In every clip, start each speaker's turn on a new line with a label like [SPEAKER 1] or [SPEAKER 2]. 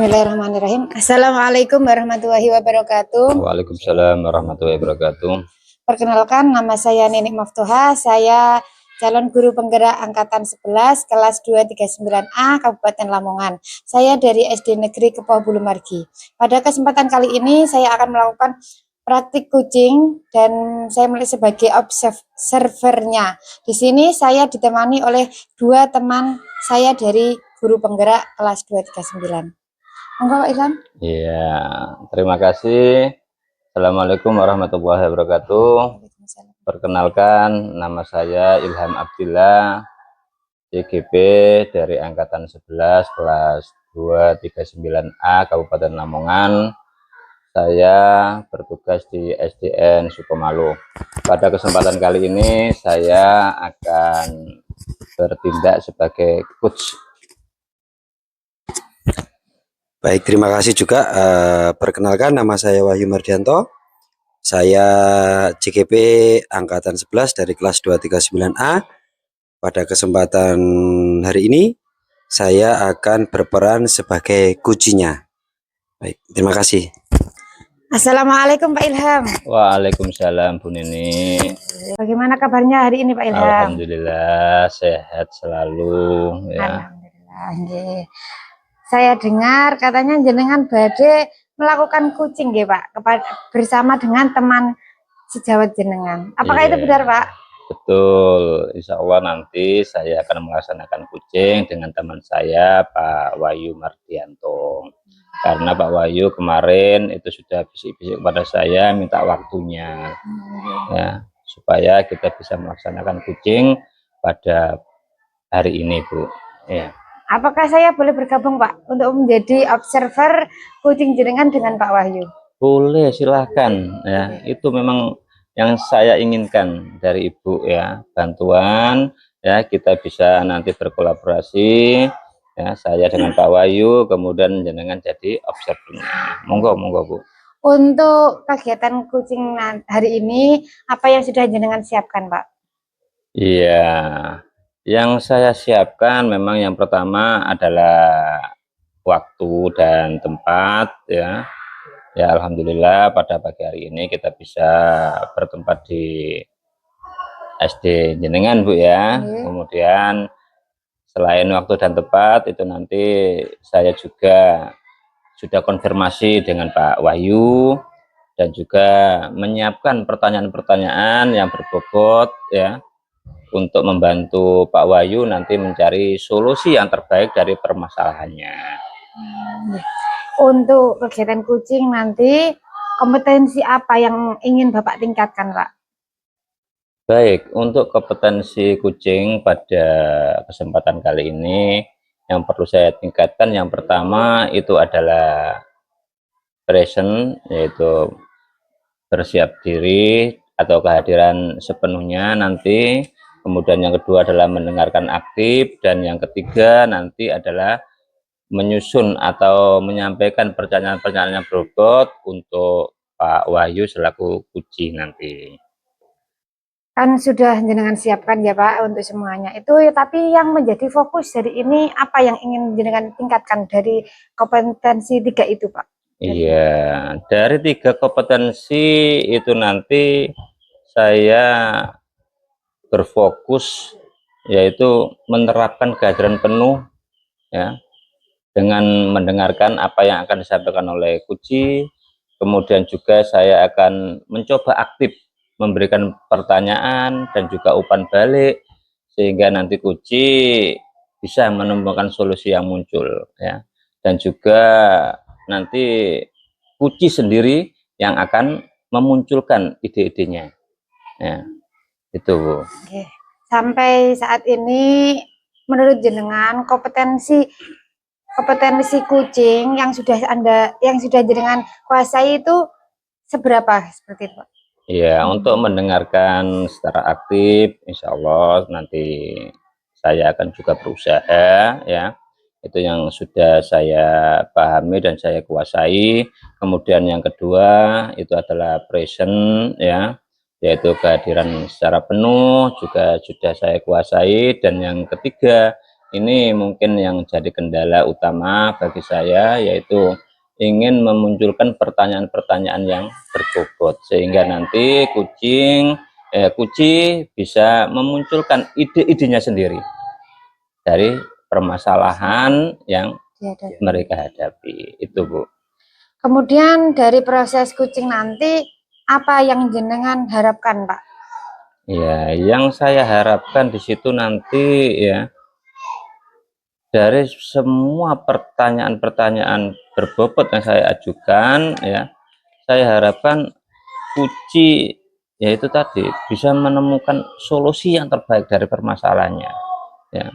[SPEAKER 1] Bismillahirrahmanirrahim. Assalamualaikum warahmatullahi wabarakatuh.
[SPEAKER 2] Waalaikumsalam warahmatullahi wabarakatuh.
[SPEAKER 1] Perkenalkan, nama saya Nenek Maftuha. Saya calon guru penggerak angkatan 11 kelas 239A Kabupaten Lamongan. Saya dari SD Negeri Kepoh Bulu Margi. Pada kesempatan kali ini saya akan melakukan praktik kucing dan saya mulai sebagai observernya. Di sini saya ditemani oleh dua teman saya dari guru penggerak kelas 239. Monggo Pak Ilham.
[SPEAKER 2] Iya, terima kasih. Assalamualaikum warahmatullahi wabarakatuh. Perkenalkan, nama saya Ilham Abdillah, CGP dari angkatan 11 kelas 239A Kabupaten Lamongan. Saya bertugas di SDN Sukomalu. Pada kesempatan kali ini saya akan bertindak sebagai coach.
[SPEAKER 3] Baik, terima kasih juga. Perkenalkan, nama saya Wahyu Mardianto. Saya CGP angkatan 11 dari kelas 239A. Pada kesempatan hari ini saya akan berperan sebagai kucinya. Baik, terima kasih.
[SPEAKER 1] Assalamualaikum Pak Ilham.
[SPEAKER 2] Waalaikumsalam Bu Nini.
[SPEAKER 1] Bagaimana kabarnya hari ini Pak Ilham?
[SPEAKER 2] Alhamdulillah sehat selalu ya.
[SPEAKER 1] Alhamdulillah. Saya dengar katanya jenengan badhe melakukan kucing nggih Pak bersama dengan teman sejawat jenengan. Apakah itu benar Pak?
[SPEAKER 2] Betul, insya Allah nanti saya akan melaksanakan kucing dengan teman saya Pak Wahyu Mardianto. Karena Pak Wahyu kemarin itu sudah bisik-bisik kepada saya minta waktunya ya, supaya kita bisa melaksanakan kucing pada hari ini Bu ya.
[SPEAKER 1] Apakah saya boleh bergabung Pak untuk menjadi observer kucing jenengan dengan Pak Wahyu?
[SPEAKER 2] Boleh, silahkan ya. Itu memang yang saya inginkan dari Ibu ya, bantuan ya, kita bisa nanti berkolaborasi ya, saya dengan Pak Wahyu, kemudian jenengan jadi observernya. Monggo Bu.
[SPEAKER 1] Untuk kegiatan kucing hari ini apa yang sudah jenengan siapkan Pak?
[SPEAKER 2] Iya, yang saya siapkan memang yang pertama adalah waktu dan tempat ya. Ya alhamdulillah pada pagi hari ini kita bisa bertempat di SD jenengan Bu ya. Kemudian selain waktu dan tempat itu nanti saya juga sudah konfirmasi dengan Pak Wahyu dan juga menyiapkan pertanyaan-pertanyaan yang berbobot ya, untuk membantu Pak Wahyu nanti mencari solusi yang terbaik dari permasalahannya.
[SPEAKER 1] Untuk kegiatan kucing nanti kompetensi apa yang ingin Bapak tingkatkan Pak?
[SPEAKER 2] Baik, untuk kompetensi kucing pada kesempatan kali ini yang perlu saya tingkatkan yang pertama itu adalah present, yaitu bersiap diri atau kehadiran sepenuhnya nanti. Kemudian yang kedua adalah mendengarkan aktif, dan yang ketiga nanti adalah menyusun atau menyampaikan pertanyaan-pertanyaan yang berbobot untuk Pak Wahyu selaku kucing nanti.
[SPEAKER 1] Kan sudah jenengan siapkan ya Pak untuk semuanya itu, tapi yang menjadi fokus dari ini apa yang ingin jenengan tingkatkan dari kompetensi 3 itu Pak?
[SPEAKER 2] Iya, dari 3 kompetensi itu nanti saya berfokus yaitu menerapkan kehadiran penuh ya, dengan mendengarkan apa yang akan disampaikan oleh kucing. Kemudian juga saya akan mencoba aktif memberikan pertanyaan dan juga umpan balik sehingga nanti kucing bisa menemukan solusi yang muncul ya, dan juga nanti kucing sendiri yang akan memunculkan ide-idenya ya. Itu Bu.
[SPEAKER 1] Oke. Sampai saat ini menurut jenengan kompetensi kucing yang sudah jenengan kuasai itu seberapa seperti itu Pak?
[SPEAKER 2] Ya, untuk mendengarkan secara aktif insya Allah nanti saya akan juga berusaha ya. Itu yang sudah saya pahami dan saya kuasai. Kemudian yang kedua itu adalah present ya, yaitu kehadiran secara penuh juga sudah saya kuasai. Dan yang ketiga ini mungkin yang jadi kendala utama bagi saya, yaitu ingin memunculkan pertanyaan-pertanyaan yang berbobot sehingga nanti kuci bisa memunculkan ide-idenya sendiri dari permasalahan yang
[SPEAKER 1] Dihadapi.
[SPEAKER 2] mereka hadapi. Itu, Bu.
[SPEAKER 1] Kemudian dari proses kucing nanti, apa yang jenengan harapkan, Pak?
[SPEAKER 2] Ya, yang saya harapkan di situ nanti ya, dari semua pertanyaan-pertanyaan berbobot yang saya ajukan ya, saya harapkan Kuci yaitu tadi bisa menemukan solusi yang terbaik dari permasalahannya ya.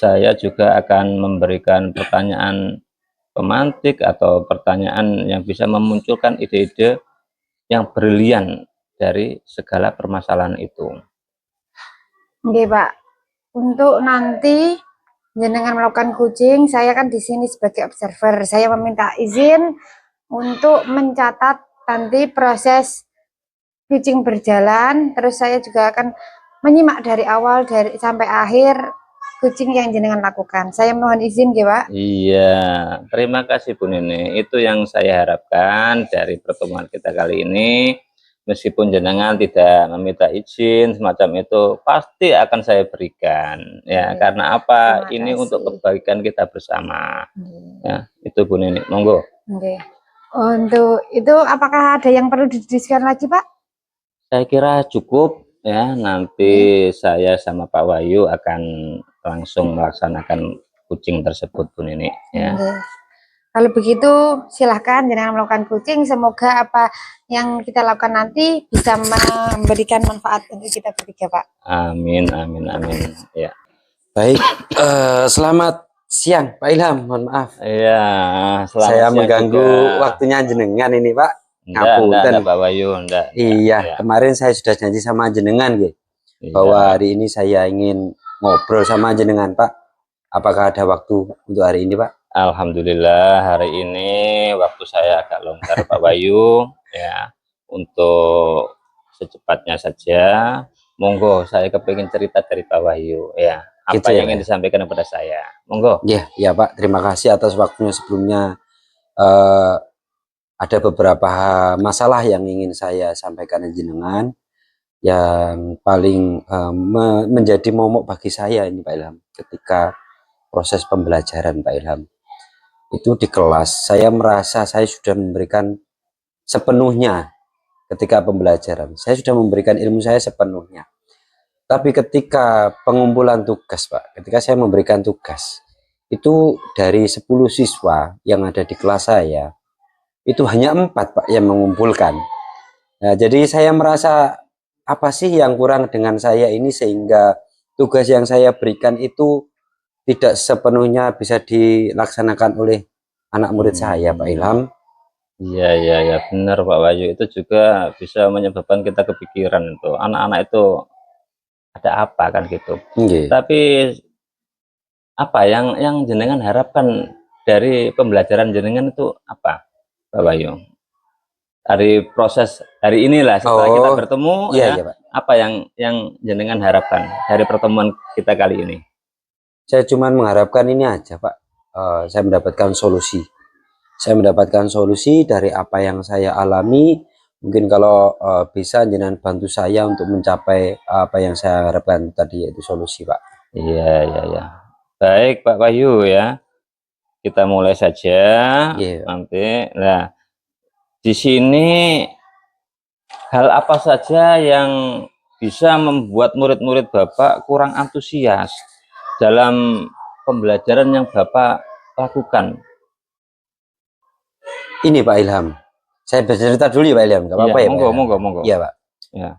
[SPEAKER 2] Saya juga akan memberikan pertanyaan pemantik atau pertanyaan yang bisa memunculkan ide-ide yang brilian dari segala permasalahan itu.
[SPEAKER 1] Oke, Pak. Untuk nanti jenengan melakukan kucing, saya kan di sini sebagai observer. Saya meminta izin untuk mencatat nanti proses kucing berjalan, terus saya juga akan menyimak dari awal sampai akhir kucing yang jenengan lakukan. Saya mohon izin, ya, Pak.
[SPEAKER 2] Iya, terima kasih Bu Nene. Itu yang saya harapkan dari pertemuan kita kali ini. Meskipun jenengan tidak meminta izin semacam itu, pasti akan saya berikan. Ya,
[SPEAKER 1] Oke,
[SPEAKER 2] karena apa?
[SPEAKER 1] terima
[SPEAKER 2] Ini untuk
[SPEAKER 1] kasih.
[SPEAKER 2] kebaikan kita bersama.
[SPEAKER 1] Oke.
[SPEAKER 2] Ya, itu Bu Nene. Monggo.
[SPEAKER 1] Oke. Untuk itu apakah ada yang perlu didiskusikan lagi, Pak?
[SPEAKER 2] Saya kira cukup ya. Nanti saya sama Pak Wahyu akan langsung melaksanakan kucing tersebut Bu Nene. Ya.
[SPEAKER 1] Oke. Kalau begitu silahkan jangan melakukan kucing. Semoga apa yang kita lakukan nanti bisa memberikan manfaat untuk kita bertiga, Pak.
[SPEAKER 2] Amin, amin, amin. Ya.
[SPEAKER 3] Baik, selamat siang Pak Ilham, mohon maaf.
[SPEAKER 2] Iya, selamat
[SPEAKER 3] Saya
[SPEAKER 2] siang
[SPEAKER 3] mengganggu
[SPEAKER 2] juga.
[SPEAKER 3] waktunya jenengan ini Pak.
[SPEAKER 2] Enggak,
[SPEAKER 3] Ngapunten.
[SPEAKER 2] Pak Wahyu, enggak.
[SPEAKER 3] Iya,
[SPEAKER 2] Ya.
[SPEAKER 3] kemarin saya sudah janji sama jenengan gitu,
[SPEAKER 2] Iya.
[SPEAKER 3] bahwa hari ini saya ingin ngobrol sama jenengan Pak. Apakah ada waktu untuk hari ini Pak?
[SPEAKER 2] Alhamdulillah hari ini waktu saya agak longgar Pak Wahyu ya, untuk secepatnya saja. Monggo, saya kepingin cerita dari Pak Wahyu ya. Apa
[SPEAKER 3] Gitu
[SPEAKER 2] yang
[SPEAKER 3] ya,
[SPEAKER 2] ingin disampaikan kepada saya? Monggo.
[SPEAKER 3] Ya, ya Pak. Terima kasih atas waktunya sebelumnya. eh, ada beberapa masalah yang ingin saya sampaikan ke jenengan, yang paling menjadi momok bagi saya ini Pak Ilham, ketika proses pembelajaran Pak Ilham. Itu di kelas, saya merasa saya sudah memberikan sepenuhnya ketika pembelajaran. Saya sudah memberikan ilmu saya sepenuhnya. Tapi ketika pengumpulan tugas, Pak, ketika saya memberikan tugas, itu dari 10 siswa yang ada di kelas saya, itu hanya 4, Pak, yang mengumpulkan. Nah, jadi saya merasa apa sih yang kurang dengan saya ini sehingga tugas yang saya berikan itu tidak sepenuhnya bisa dilaksanakan oleh anak murid saya, Pak Ilham.
[SPEAKER 2] Iya, iya, ya benar Pak Wahyu, itu juga bisa menyebabkan kita kepikiran itu anak-anak itu ada apa kan gitu.
[SPEAKER 3] Nggih.
[SPEAKER 2] Tapi apa yang jenengan harapkan dari pembelajaran jenengan itu apa, Pak Wahyu? Dari proses hari inilah setelah kita bertemu
[SPEAKER 3] iya,
[SPEAKER 2] ya,
[SPEAKER 3] iya, Pak.
[SPEAKER 2] apa yang jenengan harapkan dari pertemuan kita kali ini?
[SPEAKER 3] Saya cuma mengharapkan ini aja, Pak. Saya mendapatkan solusi. Saya mendapatkan solusi dari apa yang saya alami. Mungkin kalau bisa jenengan bantu saya untuk mencapai apa yang saya harapkan tadi, yaitu solusi, Pak.
[SPEAKER 2] Iya, iya, ya. Baik Pak Wahyu ya. Kita mulai saja.
[SPEAKER 3] Iya.
[SPEAKER 2] Nanti. Nah, di sini hal apa saja yang bisa membuat murid-murid Bapak kurang antusias dalam pembelajaran yang Bapak lakukan?
[SPEAKER 3] Ini Pak Ilham. Saya bercerita dulu ya Pak Ilham, nggak apa-apa ya,
[SPEAKER 2] Monggo,
[SPEAKER 3] Pak?
[SPEAKER 2] monggo, monggo.
[SPEAKER 3] Iya, Pak.
[SPEAKER 2] Ya.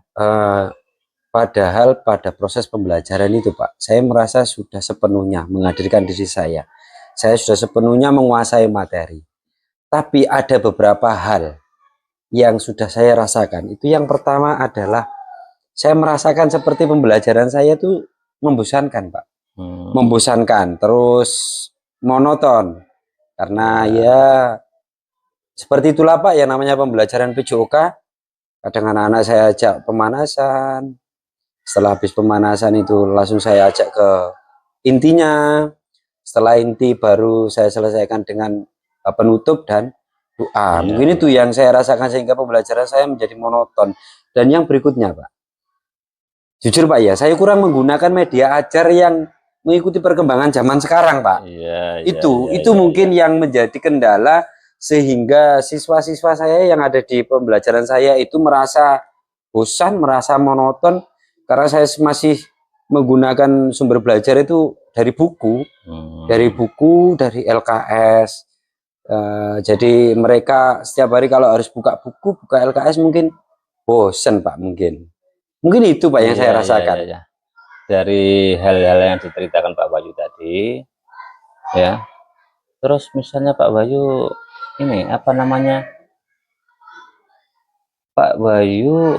[SPEAKER 3] Padahal pada proses pembelajaran itu, Pak, saya merasa sudah sepenuhnya menghadirkan diri saya. Saya sudah sepenuhnya menguasai materi. Tapi ada beberapa hal yang sudah saya rasakan. Itu yang pertama adalah saya merasakan seperti pembelajaran saya itu membosankan, Pak. Membosankan, terus monoton. Karena ya seperti itulah Pak, yang namanya pembelajaran PJOK. Kadang anak-anak saya ajak pemanasan. Setelah habis pemanasan itu langsung saya ajak ke intinya. Setelah inti baru saya selesaikan dengan penutup dan doa.
[SPEAKER 2] Iya,
[SPEAKER 3] Mungkin itu yang saya rasakan sehingga pembelajaran saya menjadi monoton. Dan yang berikutnya, Pak, jujur Pak ya, saya kurang menggunakan media ajar yang mengikuti perkembangan zaman sekarang, Pak.
[SPEAKER 2] iya,
[SPEAKER 3] Itu mungkin yang menjadi kendala sehingga siswa-siswa saya yang ada di pembelajaran saya itu merasa bosan, merasa monoton karena saya masih menggunakan sumber belajar itu dari buku, dari LKS. Jadi mereka setiap hari kalau harus buka buku, buka LKS mungkin bosan Pak, mungkin itu Pak yang saya rasakan.
[SPEAKER 2] Iya. Dari hal-hal yang diceritakan Pak Wahyu tadi, ya. Terus misalnya Pak Wahyu ini apa namanya, Pak Wahyu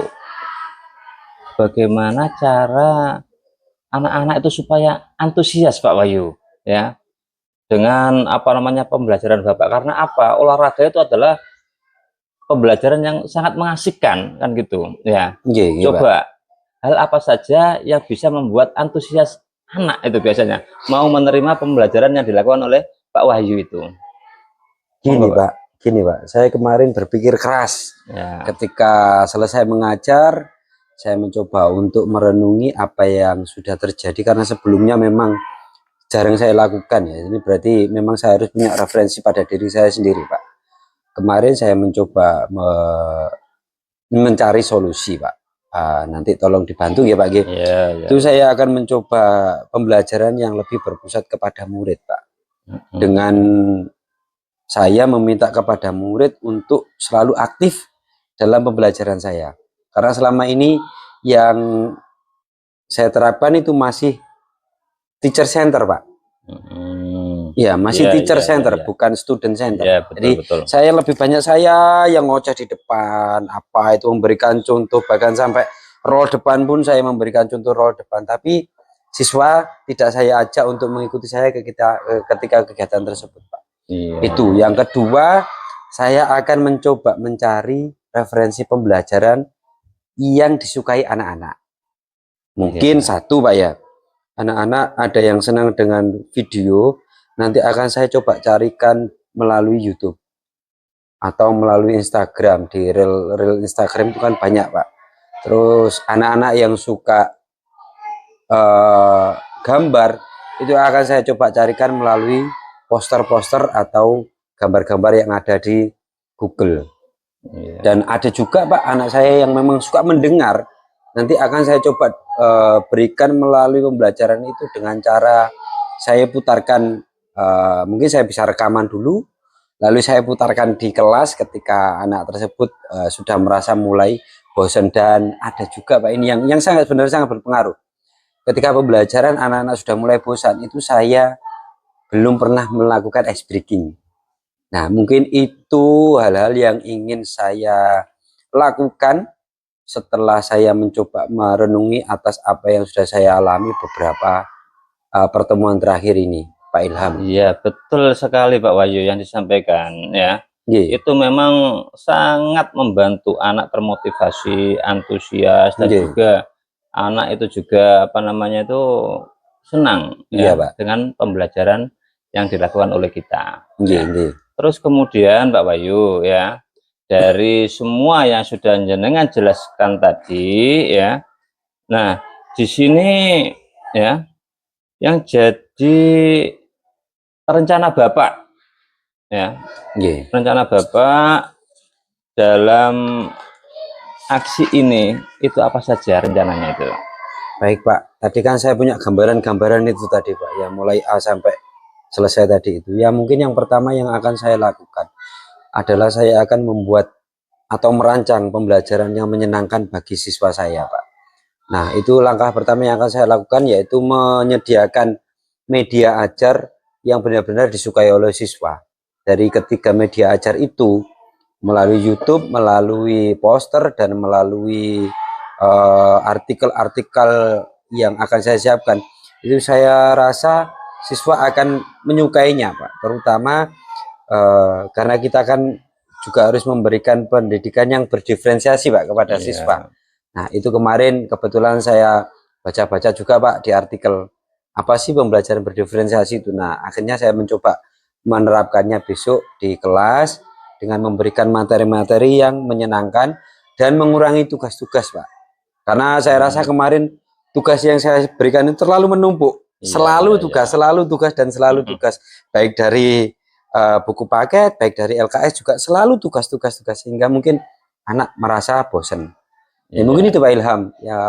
[SPEAKER 2] bagaimana cara anak-anak itu supaya antusias Pak Wahyu, ya, dengan apa namanya pembelajaran Bapak, karena apa, olahraga itu adalah pembelajaran yang sangat mengasihkan kan gitu ya. Coba hal apa saja yang bisa membuat antusias anak itu biasanya mau menerima pembelajaran yang dilakukan oleh Pak Wahyu itu?
[SPEAKER 3] Gini Pak, saya kemarin berpikir keras
[SPEAKER 2] Ya.
[SPEAKER 3] ketika selesai mengajar. Saya mencoba untuk merenungi apa yang sudah terjadi karena sebelumnya memang jarang saya lakukan ya. Ini berarti memang saya harus punya referensi pada diri saya sendiri Pak. Kemarin saya mencoba mencari solusi Pak. Nanti tolong dibantu ya Pak.
[SPEAKER 2] Ya.
[SPEAKER 3] Itu saya akan mencoba pembelajaran yang lebih berpusat kepada murid Pak. Dengan saya meminta kepada murid untuk selalu aktif dalam pembelajaran saya. Karena selama ini yang saya terapkan itu masih teacher center Pak. Ya masih teacher center, bukan student center.
[SPEAKER 2] Ya, betul,
[SPEAKER 3] jadi
[SPEAKER 2] betul.
[SPEAKER 3] Saya lebih banyak saya yang ngoceh di depan, apa itu memberikan contoh, bahkan sampai role depan pun saya memberikan contoh role depan. Tapi siswa tidak saya ajak untuk mengikuti saya ketika kegiatan tersebut Pak. Itu yang kedua, saya akan mencoba mencari referensi pembelajaran yang disukai anak-anak. Mungkin satu Pak ya, anak-anak ada yang senang dengan video, nanti akan saya coba carikan melalui YouTube atau melalui Instagram. Di reel Instagram itu kan banyak Pak. Terus anak-anak yang suka gambar itu akan saya coba carikan melalui poster-poster atau gambar-gambar yang ada di Google. Dan ada juga Pak anak saya yang memang suka mendengar, nanti akan saya coba berikan melalui pembelajaran itu dengan cara saya putarkan, mungkin saya bisa rekaman dulu, lalu saya putarkan di kelas ketika anak tersebut sudah merasa mulai bosan. Dan ada juga Pak ini yang sebenarnya sangat berpengaruh. Ketika pembelajaran anak-anak sudah mulai bosan, itu saya belum pernah melakukan ice breaking. Nah, mungkin itu hal-hal yang ingin saya lakukan setelah saya mencoba merenungi atas apa yang sudah saya alami beberapa pertemuan terakhir ini, Pak Ilham.
[SPEAKER 2] Iya, betul sekali Pak Wahyu yang disampaikan ya. Itu memang sangat membantu anak termotivasi, antusias, dan juga anak itu juga apa namanya itu senang ya Pak, dengan pembelajaran yang dilakukan oleh kita. Terus kemudian Pak Wahyu ya, dari semua yang sudah jenengan jelaskan tadi ya, nah di sini ya yang jadi rencana Bapak ya, rencana Bapak dalam aksi ini itu apa saja rencananya itu?
[SPEAKER 3] Baik Pak, tadi kan saya punya gambaran-gambaran itu tadi Pak, ya mulai A sampai selesai tadi itu. Ya mungkin yang pertama yang akan saya lakukan adalah saya akan membuat atau merancang pembelajaran yang menyenangkan bagi siswa saya Pak. Nah itu langkah pertama yang akan saya lakukan, yaitu menyediakan media ajar yang benar-benar disukai oleh siswa. Dari ketiga media ajar itu, melalui YouTube, melalui poster, dan melalui artikel-artikel yang akan saya siapkan, itu saya rasa siswa akan menyukainya Pak. Terutama karena kita kan juga harus memberikan pendidikan yang berdiferensiasi Pak kepada siswa. Nah itu kemarin kebetulan saya baca-baca juga Pak di artikel apa sih pembelajaran berdiferensiasi itu. Nah, akhirnya saya mencoba menerapkannya besok di kelas dengan memberikan materi-materi yang menyenangkan dan mengurangi tugas-tugas, Pak. Karena saya rasa kemarin tugas yang saya berikan itu terlalu menumpuk. Selalu tugas, selalu tugas, dan selalu tugas. Baik dari buku paket, baik dari LKS juga selalu tugas-tugas, sehingga mungkin anak merasa bosan. Ya, mungkin itu Pak Ilham ya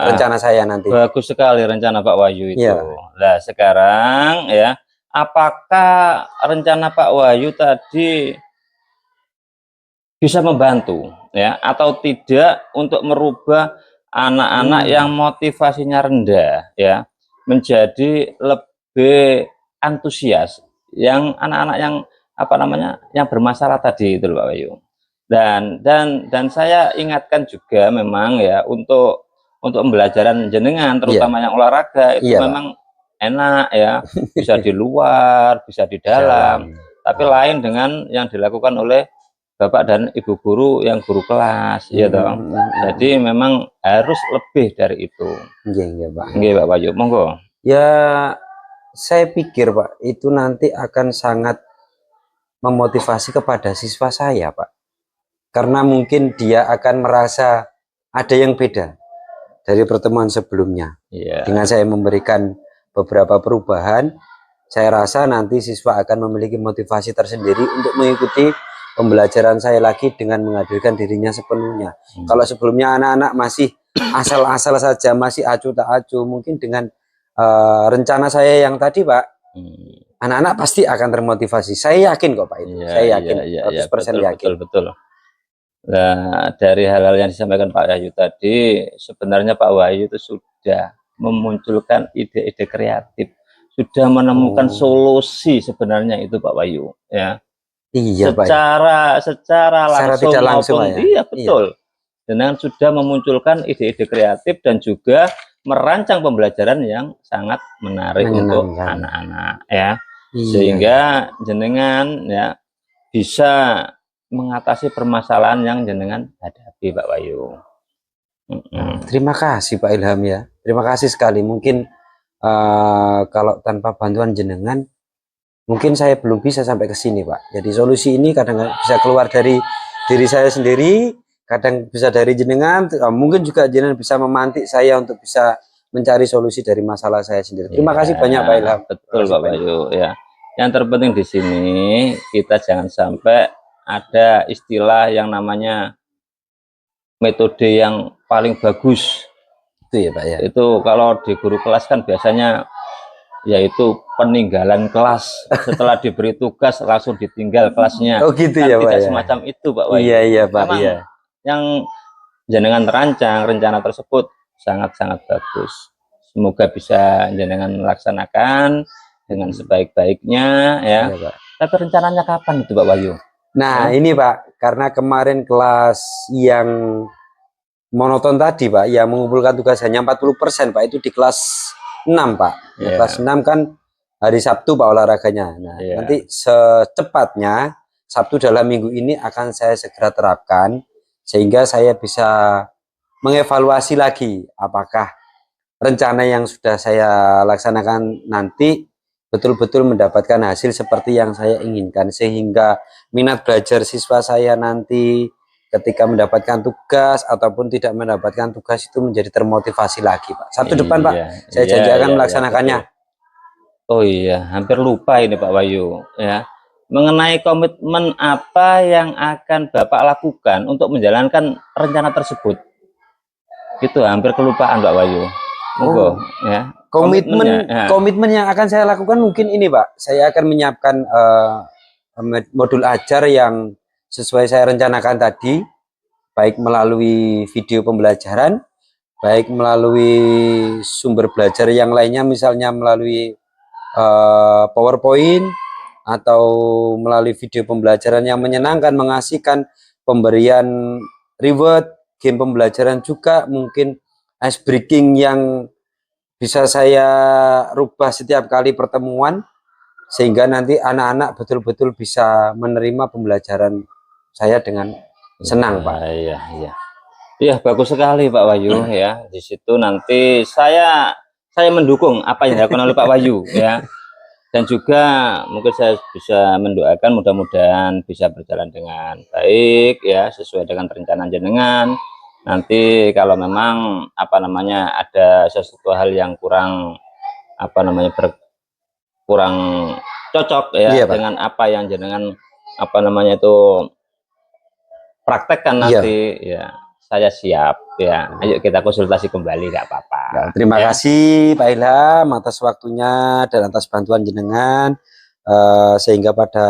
[SPEAKER 3] rencana saya nanti.
[SPEAKER 2] Bagus sekali rencana Pak Wahyu itu.
[SPEAKER 3] Ya.
[SPEAKER 2] Nah, sekarang ya, apakah rencana Pak Wahyu tadi bisa membantu ya atau tidak untuk merubah anak-anak yang motivasinya rendah ya menjadi lebih antusias, yang anak-anak yang apa namanya yang bermasalah tadi itu Pak Wahyu. Dan saya ingatkan juga memang ya untuk pembelajaran jenengan terutama yang olahraga itu memang enak ya, bisa di luar, bisa di dalam, tapi lain dengan yang dilakukan oleh Bapak dan Ibu guru yang guru kelas, ya toh. Jadi memang harus lebih dari itu.
[SPEAKER 3] Iya, Pak.
[SPEAKER 2] Nggih, Pak Wahyu, monggo.
[SPEAKER 3] Ya, saya pikir Pak, itu nanti akan sangat memotivasi kepada siswa saya, Pak. Karena mungkin dia akan merasa ada yang beda dari pertemuan sebelumnya. Dengan saya memberikan beberapa perubahan, saya rasa nanti siswa akan memiliki motivasi tersendiri untuk mengikuti pembelajaran saya lagi dengan menghadirkan dirinya sepenuhnya. Kalau sebelumnya anak-anak masih asal-asal saja, masih acuh tak acuh, mungkin dengan rencana saya yang tadi Pak, anak-anak pasti akan termotivasi. Saya yakin kok Pak itu. Saya yakin, 100% yakin.
[SPEAKER 2] Betul. Nah, dari hal-hal yang disampaikan Pak Wahyu tadi, sebenarnya Pak Wahyu itu sudah memunculkan ide-ide kreatif, sudah menemukan solusi sebenarnya itu Pak Wahyu ya.
[SPEAKER 3] Iya,
[SPEAKER 2] secara langsung
[SPEAKER 3] tidak langsung
[SPEAKER 2] maupun, iya betul. Dan sudah memunculkan ide-ide kreatif dan juga merancang pembelajaran yang sangat menarik untuk anak-anak ya. Sehingga jenengan ya bisa mengatasi permasalahan yang jenengan hadapi Pak Wahyu.
[SPEAKER 3] Terima kasih Pak Ilham ya. Terima kasih sekali. Mungkin kalau tanpa bantuan jenengan mungkin saya belum bisa sampai ke sini Pak. Jadi solusi ini kadang bisa keluar dari diri saya sendiri, kadang bisa dari jenengan, mungkin juga jenengan bisa memantik saya untuk bisa mencari solusi dari masalah saya sendiri. Terima kasih banyak Pak Ilham.
[SPEAKER 2] Betul Pak Wahyu ya. Yang terpenting di sini kita jangan sampai ada istilah yang namanya metode yang paling bagus.
[SPEAKER 3] Itu ya Pak ya.
[SPEAKER 2] Itu kalau di guru kelas kan biasanya yaitu peninggalan kelas, setelah diberi tugas langsung ditinggal kelasnya.
[SPEAKER 3] Oh gitu
[SPEAKER 2] kan
[SPEAKER 3] ya Pak
[SPEAKER 2] tidak
[SPEAKER 3] ya.
[SPEAKER 2] Semacam itu Pak Wahyu.
[SPEAKER 3] Iya Pak. Iya.
[SPEAKER 2] Yang jenengan terancang rencana tersebut sangat-sangat bagus. Semoga bisa jenengan melaksanakan dengan sebaik-baiknya ya. Iya, Pak. Tapi rencananya kapan itu Pak Wahyu?
[SPEAKER 3] Nah ini Pak, karena kemarin kelas yang monoton tadi Pak, yang mengumpulkan tugas hanya 40% Pak, itu di kelas 6 Pak. Kelas 6 kan hari Sabtu Pak olahraganya. Nah nanti secepatnya Sabtu dalam minggu ini akan saya segera terapkan, sehingga saya bisa mengevaluasi lagi apakah rencana yang sudah saya laksanakan nanti betul-betul mendapatkan hasil seperti yang saya inginkan, sehingga minat belajar siswa saya nanti ketika mendapatkan tugas ataupun tidak mendapatkan tugas itu menjadi termotivasi lagi Pak. Sabtu depan Pak, saya janji akan melaksanakannya.
[SPEAKER 2] Oh iya, hampir lupa ini Pak Wahyu ya. Mengenai komitmen apa yang akan Bapak lakukan untuk menjalankan rencana tersebut. Itu hampir kelupaan Pak Wahyu. Monggo ya.
[SPEAKER 3] Komitmen yang akan saya lakukan mungkin ini Pak. Saya akan menyiapkan modul ajar yang sesuai saya rencanakan tadi, baik melalui video pembelajaran, baik melalui sumber belajar yang lainnya, misalnya melalui PowerPoint atau melalui video pembelajaran yang menyenangkan, mengasihkan, pemberian reward, game pembelajaran juga, mungkin ice breaking yang bisa saya rubah setiap kali pertemuan, sehingga nanti anak-anak betul-betul bisa menerima pembelajaran saya dengan senang Pak.
[SPEAKER 2] Iya, bagus sekali Pak Wahyu ya. Di situ nanti saya saya mendukung apa yang dilakukan oleh Pak Wahyu ya. Dan juga mungkin saya bisa mendoakan mudah-mudahan bisa berjalan dengan baik ya, sesuai dengan rencana jenengan. Nanti kalau memang apa namanya ada sesuatu hal yang kurang apa namanya kurang cocok ya
[SPEAKER 3] Iya, Pak.
[SPEAKER 2] dengan apa yang jenengan apa namanya itu praktekkan
[SPEAKER 3] Iya.
[SPEAKER 2] nanti ya, saya siap ya. Ayo kita konsultasi kembali, nggak apa-apa.
[SPEAKER 3] Ya, terima
[SPEAKER 2] Ya.
[SPEAKER 3] kasih Pak Ilham atas waktunya dan atas bantuan jenengan, sehingga pada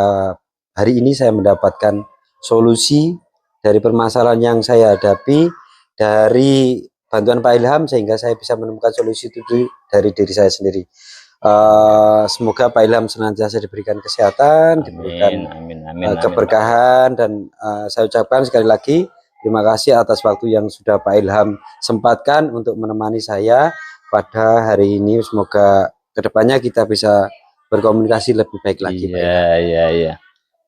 [SPEAKER 3] hari ini saya mendapatkan solusi dari permasalahan yang saya hadapi dari bantuan Pak Ilham, sehingga saya bisa menemukan solusi itu dari diri saya sendiri. Semoga Pak Ilham senantiasa diberikan kesehatan, diberikan
[SPEAKER 2] Amin,
[SPEAKER 3] keberkahan, dan saya ucapkan sekali lagi terima kasih atas waktu yang sudah Pak Ilham sempatkan untuk menemani saya pada hari ini. Semoga kedepannya kita bisa berkomunikasi lebih baik lagi, Pak Ilham.
[SPEAKER 2] Iya.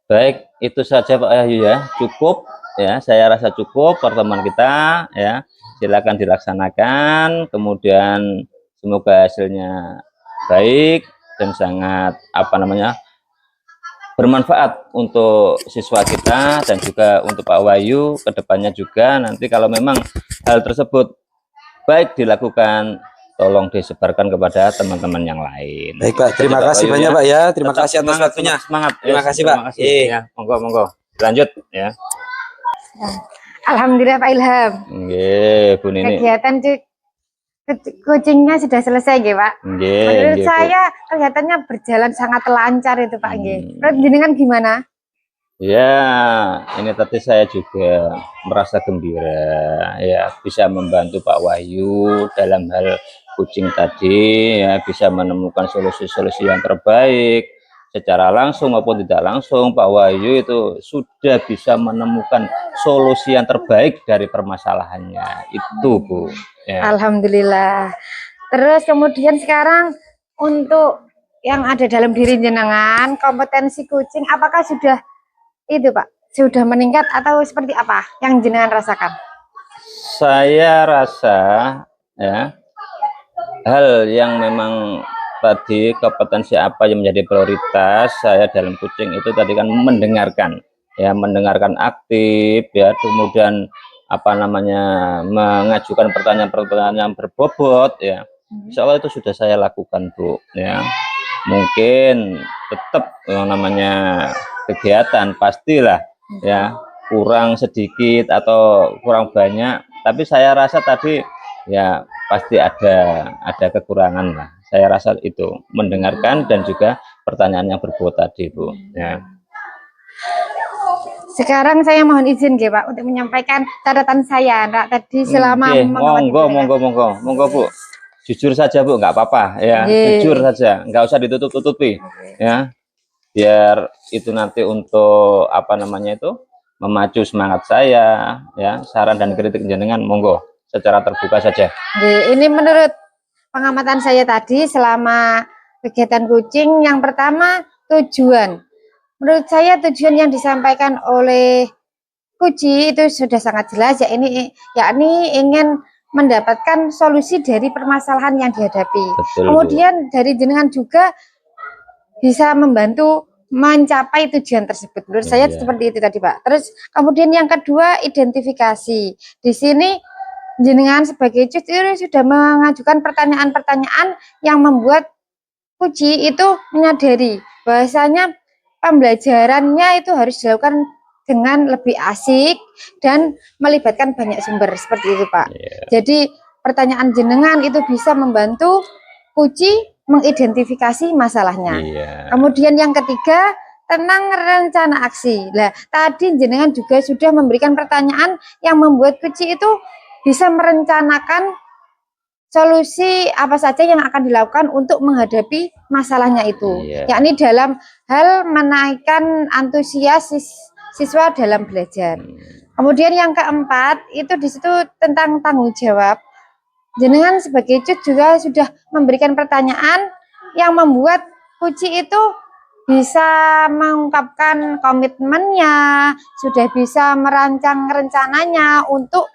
[SPEAKER 2] Baik, itu saja Pak Wahyu ya. Cukup ya, saya rasa cukup pertemuan kita ya. Silakan dilaksanakan, kemudian semoga hasilnya baik dan sangat apa namanya bermanfaat untuk siswa kita dan juga untuk Pak Wahyu kedepannya juga. Nanti kalau memang hal tersebut baik dilakukan, tolong disebarkan kepada teman-teman yang lain.
[SPEAKER 3] Baik Pak, terima kasih banyak Pak ya. Terima kasih atas waktunya.
[SPEAKER 2] Semangat.
[SPEAKER 3] Terima kasih Pak.
[SPEAKER 2] Ya, monggo. Lanjut ya.
[SPEAKER 1] Alhamdulillah Pak Ilham.
[SPEAKER 2] Nggih, Bu Nini.
[SPEAKER 1] Kegiatan coachingnya sudah selesai nggih Pak. Menurut saya kelihatannya berjalan sangat lancar itu Pak nggih. Menurut jenengan gimana?
[SPEAKER 2] Ya, ini tadi saya juga merasa gembira ya bisa membantu Pak Wahyu dalam hal coaching tadi ya, bisa menemukan solusi-solusi yang terbaik secara langsung maupun tidak langsung. Pak Wahyu itu sudah bisa menemukan solusi yang terbaik dari permasalahannya itu, Bu. Ya.
[SPEAKER 1] Alhamdulillah. Terus kemudian sekarang untuk yang ada dalam diri jenengan, kompetensi coaching apakah sudah itu Pak, sudah meningkat atau seperti apa yang jenengan rasakan?
[SPEAKER 2] Saya rasa ya hal yang memang tadi kompetensi apa yang menjadi prioritas saya dalam coaching itu tadi kan mendengarkan aktif ya, kemudian apa namanya mengajukan pertanyaan-pertanyaan yang berbobot ya. Insya Allah itu sudah saya lakukan, Bu ya. Mungkin tetap yang namanya kegiatan pastilah ya kurang sedikit atau kurang banyak, tapi saya rasa tadi ya pasti ada kekurangan lah. Saya rasa itu mendengarkan dan juga pertanyaan yang berbobot tadi, Bu ya.
[SPEAKER 1] Sekarang saya mohon izin Pak untuk menyampaikan catatan saya tadi selama
[SPEAKER 2] monggo Bu, jujur saja Bu, nggak apa-apa ya. Jujur saja, nggak usah ditutup-tutupi ya, biar itu nanti untuk apa namanya itu memacu semangat saya ya. Saran dan kritik jenengan monggo secara terbuka saja.
[SPEAKER 1] Ini menurut pengamatan saya tadi selama kegiatan coaching, yang pertama tujuan. Menurut saya tujuan yang disampaikan oleh Kuci itu sudah sangat jelas, yakni ingin mendapatkan solusi dari permasalahan yang dihadapi.
[SPEAKER 2] Betul,
[SPEAKER 1] kemudian Bu, dari jenengan juga bisa membantu mencapai tujuan tersebut. Menurut saya seperti itu tadi Pak. Terus kemudian yang kedua identifikasi. Di sini jenengan sebagai coach sudah mengajukan pertanyaan-pertanyaan yang membuat Kuci itu menyadari bahwasanya pembelajarannya itu harus dilakukan dengan lebih asik dan melibatkan banyak sumber seperti itu Pak. Jadi pertanyaan jenengan itu bisa membantu Kuci mengidentifikasi masalahnya. Kemudian yang ketiga tentang rencana aksi. Nah, tadi jenengan juga sudah memberikan pertanyaan yang membuat Kuci itu bisa merencanakan solusi apa saja yang akan dilakukan untuk menghadapi masalahnya itu, yakni dalam hal menaikkan antusias siswa dalam belajar. Kemudian yang keempat itu di situ tentang tanggung jawab. Jenengan sebagai coach juga sudah memberikan pertanyaan yang membuat Kuci itu bisa mengungkapkan komitmennya, sudah bisa merancang rencananya untuk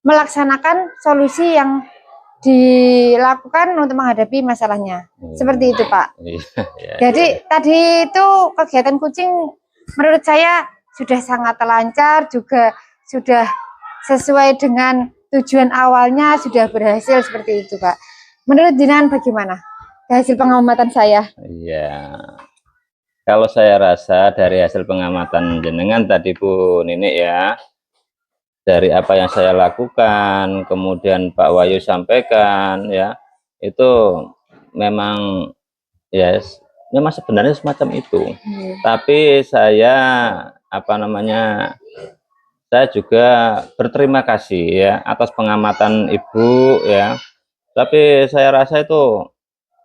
[SPEAKER 1] melaksanakan solusi yang dilakukan untuk menghadapi masalahnya. Seperti itu, Pak.
[SPEAKER 2] Iya.
[SPEAKER 1] Jadi tadi itu kegiatan kucing menurut saya sudah sangat lancar, juga sudah sesuai dengan tujuan awalnya, sudah berhasil seperti itu, Pak. Menurut jenengan bagaimana hasil pengamatan saya?
[SPEAKER 2] Iya. Kalau saya rasa dari hasil pengamatan jenengan tadi Bu Nini ya, dari apa yang saya lakukan, kemudian Pak Wahyu sampaikan ya, itu memang ya memang sebenarnya semacam itu. Tapi saya apa namanya, saya juga berterima kasih ya atas pengamatan Ibu ya. Tapi saya rasa itu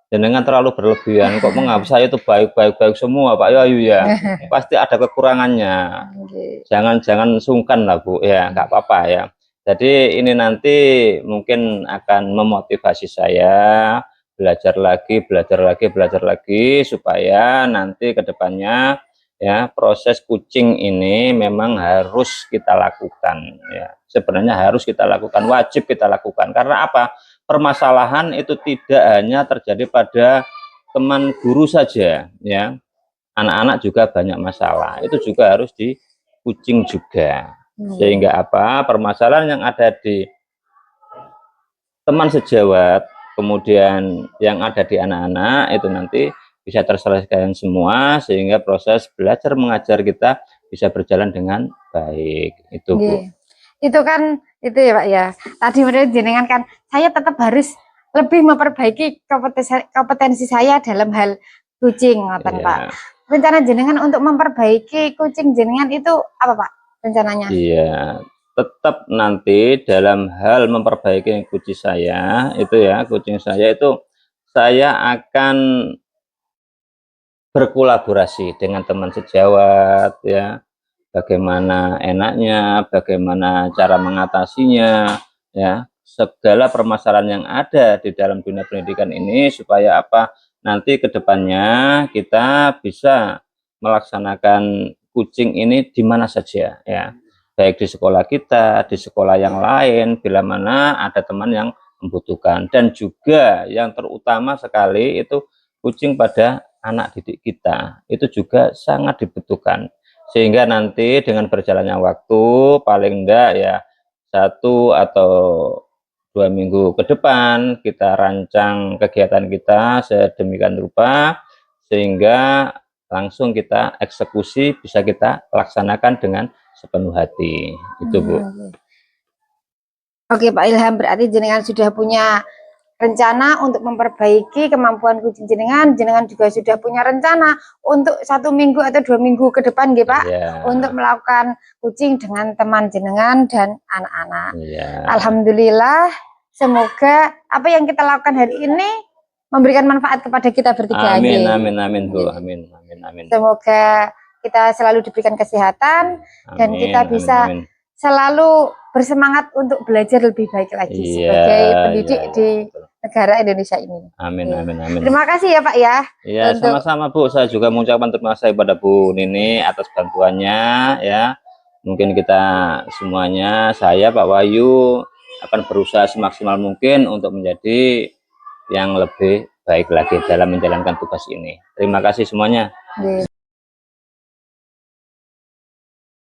[SPEAKER 2] jenengan terlalu berlebihan, kok menganggap saya itu baik semua Pak Wahyu ya. Pasti ada kekurangannya. Jangan sungkan lah Bu ya, nggak apa-apa ya. Jadi ini nanti mungkin akan memotivasi saya belajar lagi supaya nanti kedepannya ya proses kucing ini memang harus kita lakukan ya. Sebenarnya harus kita lakukan, wajib kita lakukan. Karena apa? Permasalahan itu tidak hanya terjadi pada teman guru saja ya, anak-anak juga banyak masalah, itu juga harus di kucing juga. Sehingga apa, permasalahan yang ada di teman sejawat kemudian yang ada di anak-anak itu nanti bisa terselesaikan semua, sehingga proses belajar mengajar kita bisa berjalan dengan baik. Itu Bu.
[SPEAKER 1] Itu kan itu ya Pak ya, tadi menurut jenengan kan saya tetap harus lebih memperbaiki kompetensi saya dalam hal kucing, ngoten Pak. Rencana jenengan untuk memperbaiki kucing jenengan itu apa Pak rencananya?
[SPEAKER 2] Iya, tetap nanti dalam hal memperbaiki kucing saya itu ya, kucing saya itu saya akan berkolaborasi dengan teman sejawat ya, bagaimana enaknya, bagaimana cara mengatasinya ya, segala permasalahan yang ada di dalam dunia pendidikan ini, supaya apa, nanti kedepannya kita bisa melaksanakan kucing ini di mana saja ya, baik di sekolah kita, di sekolah yang lain, bila mana ada teman yang membutuhkan. Dan juga yang terutama sekali itu kucing pada anak didik kita itu juga sangat dibutuhkan, sehingga nanti dengan berjalannya waktu paling enggak ya 1 atau 2 minggu ke depan kita rancang kegiatan kita sedemikian rupa sehingga langsung kita eksekusi, bisa kita laksanakan dengan sepenuh hati. Itu Bu.
[SPEAKER 1] Oke Pak Ilham, berarti jenengan sudah punya rencana untuk memperbaiki kemampuan kucing jenengan. Jenengan juga sudah punya rencana untuk 1 minggu atau 2 minggu ke depan gitu Pak, untuk melakukan kucing dengan teman jenengan dan anak-anak. Alhamdulillah, semoga apa yang kita lakukan hari ini memberikan manfaat kepada kita bertiga.
[SPEAKER 2] Amin, amin, amin Bu, amin, amin, amin.
[SPEAKER 1] Semoga kita selalu diberikan kesehatan, dan kita bisa selalu bersemangat untuk belajar lebih baik lagi sebagai pendidik di negara Indonesia ini.
[SPEAKER 2] Amin, amin, amin.
[SPEAKER 1] Terima kasih ya Pak ya.
[SPEAKER 2] Iya, sama-sama Bu. Saya juga mengucapkan terima kasih pada Bu Nini atas bantuannya ya. Mungkin kita semuanya, saya Pak Wahyu akan berusaha semaksimal mungkin untuk menjadi yang lebih baik lagi dalam menjalankan tugas ini. Terima kasih semuanya.